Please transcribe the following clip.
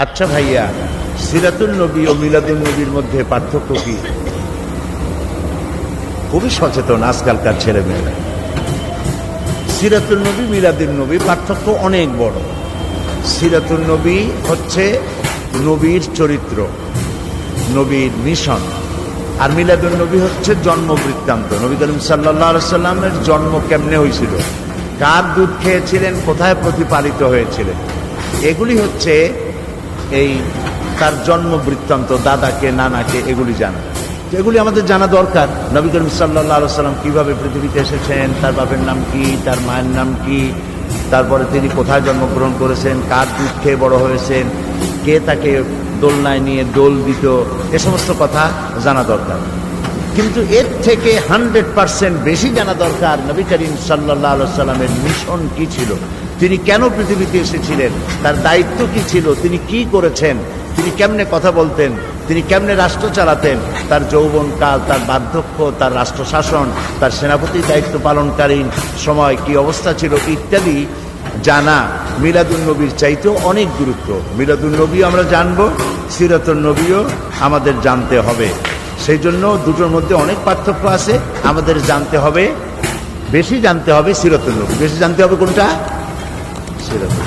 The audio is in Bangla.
আচ্ছা ভাইয়া, সিরাতুন নবী ও মিলাদুন নবীর মধ্যে পার্থক্য কি? খুবই সচেতন আজকালকার ছেলেমেয়েরা। সিরাতুন নবী মিলাদুন নবী পার্থক্য অনেক বড়। সিরাতুন নবী হচ্ছে নবীর চরিত্র, নবীর মিশন, আর মিলাদুন নবী হচ্ছে জন্ম বৃত্তান্ত। নবী করিম সাল্লাল্লাহু আলাইহি সাল্লামের জন্ম কেমনে হয়েছিল, কার দুধ খেয়েছিলেন, কোথায় প্রতিপালিত হয়েছিলেন, এগুলি হচ্ছে এই তার জন্ম বৃত্তান্ত, দাদাকে নানাকে এগুলি জানা। এগুলি আমাদের জানা দরকার। নবী করিম সাল্লাল্লাহু আলাইহি সাল্লাম কিভাবে পৃথিবীতে এসেছেন, তার বাপের নাম কি, তার মায়ের নাম কি, তারপরে তিনি কোথায় জন্মগ্রহণ করেছেন, কার দুধ খেয়ে বড় হয়েছেন, কে তাকে দোলনায় নিয়ে দোল দিত, এ সমস্ত কথা জানা দরকার। কিন্তু এর থেকে 100% বেশি জানা দরকার নবী করিম সাল্লাল্লাহু আলাইহি সাল্লামের মিশন কি ছিল, তিনি কেন পৃথিবীতে এসেছিলেন, তার দায়িত্ব কি ছিল, তিনি কি করেছেন, তিনি কেমনে কথা বলতেন, তিনি কেমনে রাষ্ট্র চালাতেন, তার যৌবনকাল, তার বার্ধক্য, তার রাষ্ট্র শাসন, তার সেনাপতির দায়িত্ব পালনকালীন সময় কি অবস্থা ছিল ইত্যাদি জানা মিলাদুন নবীর চাইতেও অনেক গুরুত্ব। মিলাদুন নবীও আমরা জানবো, সিরাতুন নবীও আমাদের জানতে হবে। সেই জন্য দুটোর মধ্যে অনেক পার্থক্য আছে। আমাদের জানতে হবে, বেশি জানতে হবে সিরাতুন নবী। বেশি জানতে হবে কোনটা? সিরাতুন।